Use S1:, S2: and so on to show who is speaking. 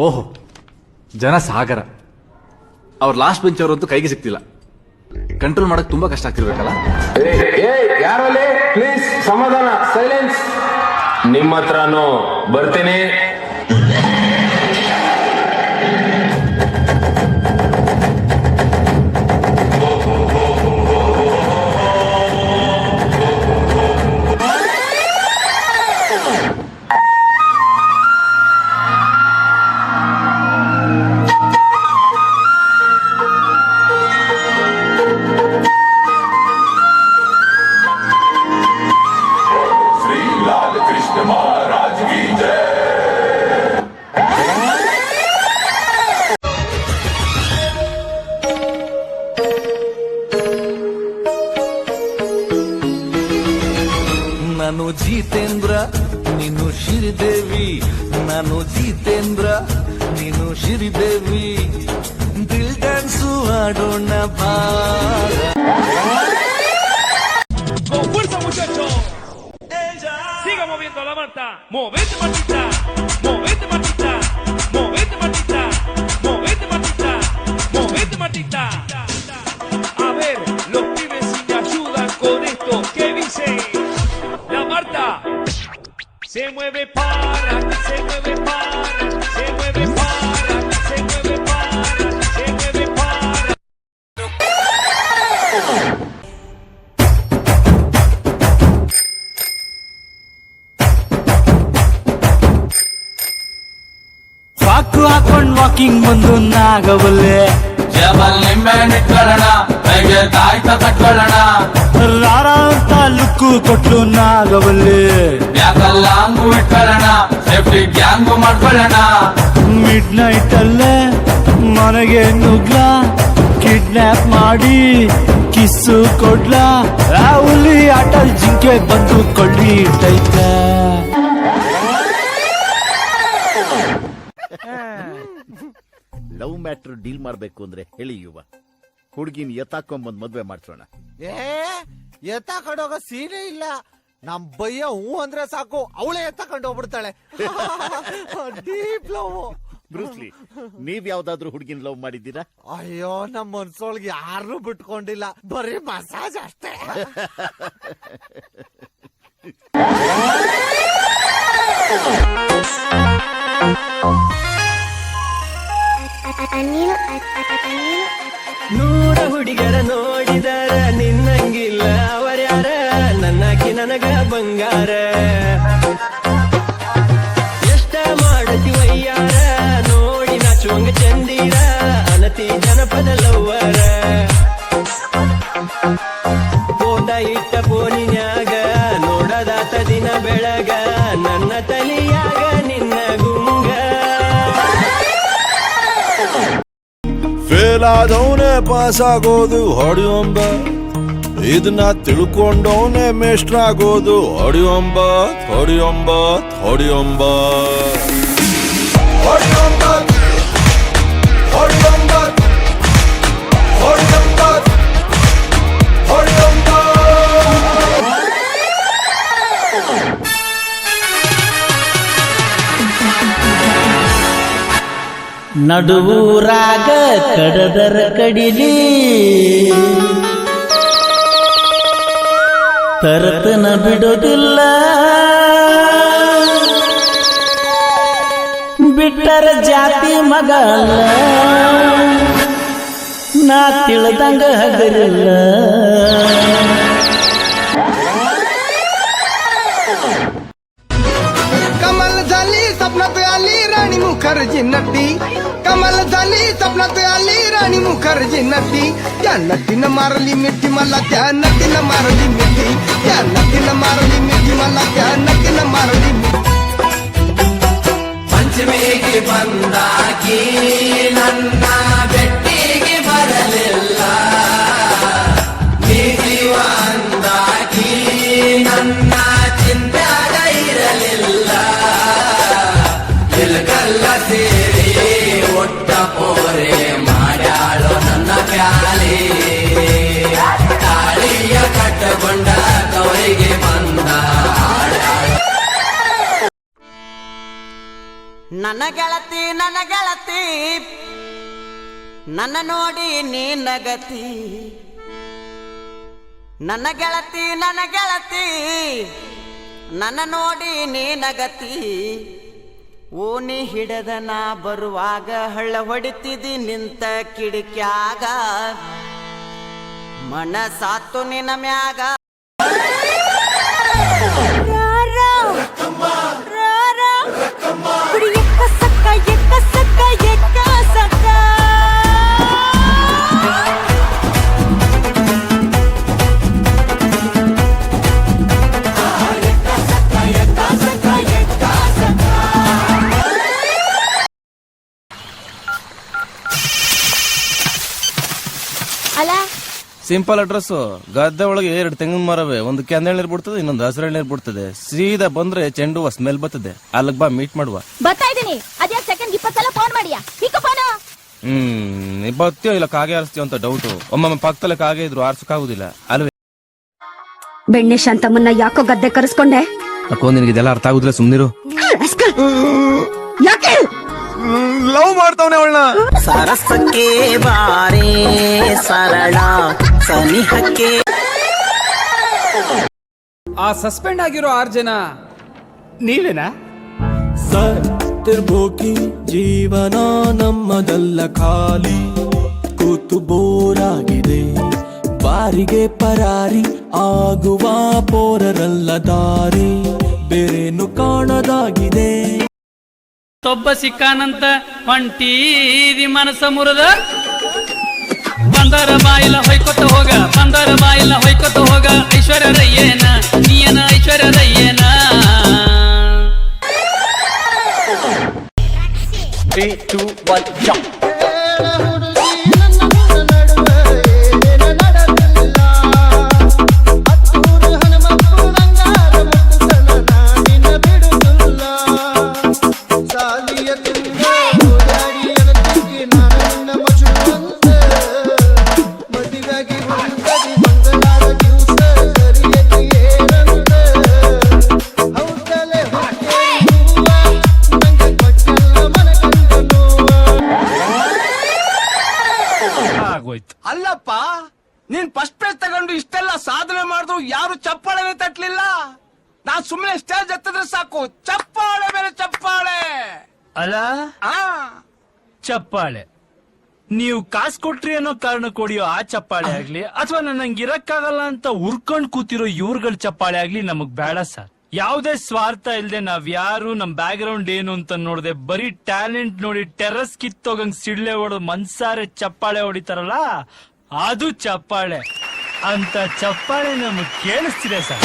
S1: ಓಹೋ, ಜನ ಸಾಗರ. ಅವ್ರ ಲಾಸ್ಟ್ ಬೆಂಚ್ ಅವರಂತೂ ಕೈಗೆ ಸಿಗ್ತಿಲ್ಲ. ಕಂಟ್ರೋಲ್ ಮಾಡಕ್ ತುಂಬಾ ಕಷ್ಟ ಆಗ್ತಿರ್ಬೇಕಲ್ಲ.
S2: ಯಾರಲ್ಲಿ ಪ್ಲೀಸ್ ಸಮಾಧಾನ, ಸೈಲೆನ್ಸ್. ನಿಮ್ಮ ಹತ್ರನು ಬರ್ತೀನಿ.
S3: ನಾನು ಜಿತೇಂದ್ರ, ನೀನು ಶ್ರೀದೇವಿ. ನಾನು ಜಿತೇಂದ್ರ, ನೀನು ಶ್ರೀದೇವಿ. ದಿಲ್ ಡ್ಯಾನ್ಸು ಆಡೋಣ ಬಾರ.
S4: Con fuerza, muchachos. Siga moviendo la manta. Movete, Martita. Movete, Martita. Movete, Martita. Movete, Martita. Movete, Martita. A ver, los pibes si me ayudan con esto. ¿Qué dice? La Marta. Se mueve para, se mueve para, se mueve para, se mueve para, se mueve para.
S3: ಸಾಕು ಹಾಕೊಂಡ್ walking ಬಂದು ನಾಗವಲ್ಲೆ.
S5: ಜಬಲ್ ನಿಂಬೆ ನಿಟ್ಕೊಳ್ಳೋಣ, ಕೈಗೆ ತಾಯ್ತ ಕಟ್ಕೊಳ್ಳೋಣ.
S3: ರಾರ ಅಂತ look ಕೊಟ್ಲು ನಾಗವಲ್ಲೆ.
S5: ಬ್ಯಾಕಲ್ಲಾಂಗು ಇಟ್ಕೊಳ್ಳೋಣ, safety gang ಮಾಡ್ಕೊಳ್ಳೋಣ.
S3: Mid night ಅಲ್ಲೇ ಮನೆಗೆ ನುಗ್ಲ, ಕಿಡ್ನಾಪ್ ಮಾಡಿ ಕಿಸ್ಸು ಕೊಡ್ಲ. ಆ ಹುಲಿ ಆಟ ಜಿಂಕೆ ಬಂದು ಕೊಳ್ಳಿ ಇಟ್ಟೈತೆ.
S6: ಲವ್ ಮ್ಯಾಟ್ರ್ ಡೀಲ್ ಮಾಡ್ಬೇಕು ಅಂದ್ರೆ ಹೇಳಿ ಯುವ, ಹುಡುಗಿನ ಎತ್ತಾಕೊಂಬಂದ್ ಮದ್ವೆ ಮಾಡ್ಸೋಣ.
S7: ಎತ್ತಾಕೊಂಡೋಗೋ ಸೀನೇ ಇಲ್ಲ. ನಮ್ ಬಯ್ಯ ಹೂ ಅಂದ್ರೆ ಸಾಕು, ಅವಳೇ ಎತ್ತಾಕೊಂಡು ಹೋಗ್ಬಿಡ್ತಾಳೆ. Deep love.
S6: ಬ್ರೂಸ್ಲಿ, ನೀವ್ ಯಾವ್ದಾದ್ರು ಹುಡುಗಿನ ಲವ್ ಮಾಡಿದ್ದೀರಾ?
S7: ಅಯ್ಯೋ, ನಮ್ ಮನ್ಸೊಳಗೆ ಯಾರನ್ನೂ ಬಿಟ್ಕೊಂಡಿಲ್ಲ, ಬರೀ ಮಸಾಜ್ ಅಷ್ಟೇ.
S8: ನೂರ ಹುಡುಗರ ನೋಡಿದರ ನಿನ್ನಂಗಿಲ್ಲ ಅವರ್ಯಾರ, ನನ್ನಾಕಿ ನನಗ ಬಂಗಾರ. ಎಷ್ಟ ಮಾಡತಿ ವಯ್ಯಾರ, ನೋಡಿ ನಾಚುವಂಗ ಚಂದೀರ, ಅನತಿ ಜನಪದ ಲವ್ವರ. ಫೋಟ ಇಟ್ಟ ಫೋನಿನ್ಯಾಗ ನೋಡದಾತ ದಿನ ಬೆಳಗ, ನನ್ನ ತಲಿಯಾಗ ನಿನ್ನ ಗುಂಗ.
S9: ಫೇಲ್ ಆದವನೇ ಪಾಸ್ ಆಗೋದು ಹೊಡಿಯೊಂಬ, ಇದನ್ನ ತಿಳ್ಕೊಂಡವನೇ ಮೇಷ್ಟ್ರಾಗೋದು ಹೊಡಿಯೊಂಬ. ಹೊಡಿಯೊಂಬ ಹೊಡಿಯೊಂಬ ಹೊಡಿಯೊಂಬ ಹೊಡಿಯೊಂಬ ಹೊಡಿಯೊಂಬ ಹೊಡಿಯೊಂಬ.
S8: ನಡುವೂರಾಗ ಕಡದರ ಕಡಿಲಿ, ತರತನ ಬಿಡೋದಿಲ್ಲ. ಬಿಟ್ಟರ ಜಾತಿ ಮಗಲ್ಲ, ನಾ ತಿಳಿದಂಗ ಹಗರಿಲ್ಲ.
S7: कमल झाली स्वप्नात आली राणी मुखर्जी नटी. कमल झाली स्वप्नात आली राणी मुखर्जी नटी. त्या नटीनं मारली मिठी मला, त्या नटीनं मारली मिठी. त्या नटीनं मारली मिठी मला, त्या नटीनं मारली मिठी.
S5: ಪಂಚಮಿಗೆ ಬಂದಾಕಿ ನನ್ನ ಬೆಟ್ಟಿಗೆ ಬರಲಿಲ್ಲ, ನೀತಿವ ಅಂದಾಕಿ ನನ್ನ ಚಿಂತ್ಯಾಗ ಇರಲಿಲ್ಲ. ಇಲ್ಕಲ್ಲ ಸೇರಿ ಒಟ್ಟ ಪೋರೆ ಮಾಡ್ಯಾಳೋ ನನ್ನ ಪ್ಯಾಲಿ, ತಾಳಿಯ ಕಟ್ಟಗೊಂಡ
S10: ನನ್ನ ಗೆಳತಿ ನನ್ನ ನೋಡಿ ನೀ ನಗತಿ ನನ್ನ ಗೆಳತಿ ನನ್ನ ನೋಡಿ ನೀ ನಗತಿ ಓನಿ ಹಿಡದ ನಾ ಬರುವಾಗ ಹಳ್ಳ ಹೊಡಿತಿದಿ ನಿಂತ ಕಿಡಿಕ್ಯಾಗ ಮನಸಾತು ನಿನ್ನ ಮ್ಯಾಗ
S11: ಸಿಂಪಲ್ ಅಡ್ರೆಸ್ ಗದ್ದೆ ಒಳಗೆ 2 ತೆಂಗಿನ ಮರವೆ, ಒಂದು ಕೆಂದ ನೀರು ಬಿಡ್ತದೆ, ಇನ್ನೊಂದು ಹಸಿರು ನೀರು ಬಿಡ್ತದೆ. ಸೀದಾ ಬಂದ್ರೆ ಚೆಂಡು ಹೂವ ಸ್ಮೆಲ್ ಬರ್ತದೆ. ಅಲ್ಲಿಗೆ ಬಾ, ಮೀಟ್ ಮಾಡುವ.
S12: ಬರ್ತಾ ಇದೀನಿ. ಅದೇ ಸೆಕೆಂಡ್ 20 ಸಲ ಫೋನ್ ಮಾಡಿಯಾ?
S11: ನೀ ಬರ್ತೀಯೋ ಇಲ್ಲ ಕಾಗೆ ಆರಿಸ್ತೀಯೋ ಅಂತ ಡೌಟ್. ಒಮ್ಮೊಮ್ಮೆ ಪಕ್ಕದಲ್ಲೇ ಕಾಗೆ ಇದ್ರು ಆರ್ಸಕ್ಕಾಗುದಿಲ್ಲ ಅಲ್ವೇ?
S12: ಬೆಣ್ಣೆ ಶಾಂತಮ್ಮನ್ನ ಯಾಕೋ ಗದ್ದೆ ಕರೆಸ್ಕೊಂಡೆ?
S11: ಅಕ್ಕೋ ನಿನಗೆ ಇದೆಲ್ಲ ಅರ್ಥ ಆಗುದಿಲ್ಲ, ಸುಮ್ನಿರು.
S12: ಯಾಕೆ
S11: ಲವ್ ಮಾಡ್ತಾವನೆ ಅವಳನ್ನ.
S10: ಸರಸಕ್ಕೆ ಬಾರೇ ಸರಳ ಸನಿಹಕ್ಕೆ.
S3: ಆ ಸಸ್ಪೆಂಡ್ ಆಗಿರೋ 6 ಜನ ನೀವೇನಾ? ಸತ್ತಿರ್ಬೋಕಿ ಜೀವನ ನಮ್ಮದಲ್ಲ, ಖಾಲಿ ಕೂತು ಬೋರಾಗಿದೆ. ಬಾರಿಗೆ ಪರಾರಿ ಆಗುವ ಪೋರರಲ್ಲ, ದಾರಿ ಬೇರೇನು ಕಾಣದಾಗಿದೆ.
S8: ಒಬ್ಬ ಸಿಕ್ಕಾನಂತ ಹೊಂಟೀದಿ ಮನಸ ಮುರದ, ಬಂದರ ಬಾಯಿಲ ಹೊಯ್ಕೊತ ಹೋಗ, ಬಂದರ ಬಾಯಿಲ ಹೊಯ್ಕೊತ ಹೋಗ. ಐಶ್ವರ್ಯ ರಯ್ಯೇನ ನೀಯನ, ಐಶ್ವರ್ಯ ರಯ್ಯೇನ.
S3: 3, 2, 1 jump.
S7: ಅಲ್ಲಪ್ಪ, ನೀನ್ ಫಸ್ಟ್ ಪ್ರೈಸ್ ತಗೊಂಡು ಇಷ್ಟೆಲ್ಲ ಸಾಧನೆ ಮಾಡಿದ್ರು ಯಾರು ಚಪ್ಪಾಳೆನೇ ತಟ್ಲಿಲ್ಲ. ನಾನ್ ಸುಮ್ಮನೆ ಸ್ಟೇಜ್ ಎತ್ತಿದ್ರೆ ಸಾಕು, ಚಪ್ಪಾಳೆ ಮೇಲೆ ಚಪ್ಪಾಳೆ.
S3: ಅಲ್ಲ ಚಪ್ಪಾಳೆ ನೀವು ಕಾಸು ಕೊಟ್ರಿ ಅನ್ನೋ ಕಾರಣ ಕೊಡಿಯೋ ಆ ಚಪ್ಪಾಳೆ ಆಗ್ಲಿ, ಅಥವಾ ನನಗೆ ಇರಕ್ಕಾಗಲ್ಲ ಅಂತ ಉರ್ಕೊಂಡ್ ಕೂತಿರೋ ಇವ್ರಗಳ ಚಪ್ಪಾಳೆ ಆಗ್ಲಿ ನಮಗ್ ಬೇಡ ಸರ್. ಯಾವುದೇ ಸ್ವಾರ್ಥ ಇಲ್ದೆ ನಾವ್ ಯಾರು, ನಮ್ ಬ್ಯಾಕ್ ಗ್ರೌಂಡ್ ಏನು ಅಂತ ನೋಡದೆ ಬರೀ ಟ್ಯಾಲೆಂಟ್ ನೋಡಿ ಟೆರಸ್ ಕಿತ್ತೋಗಂಗ್ ಸಿಡ್ಲೆ ಹೊಡೆದು ಮನ್ಸಾರೆ ಚಪ್ಪಾಳೆ ಹೊಡಿತಾರಲ್ಲ, ಅದು ಚಪ್ಪಾಳೆ. ಅಂತ ಚಪ್ಪಾಳೆ ನಮಗ್ ಕೇಳಿಸ್ತಿದೆ ಸರ್.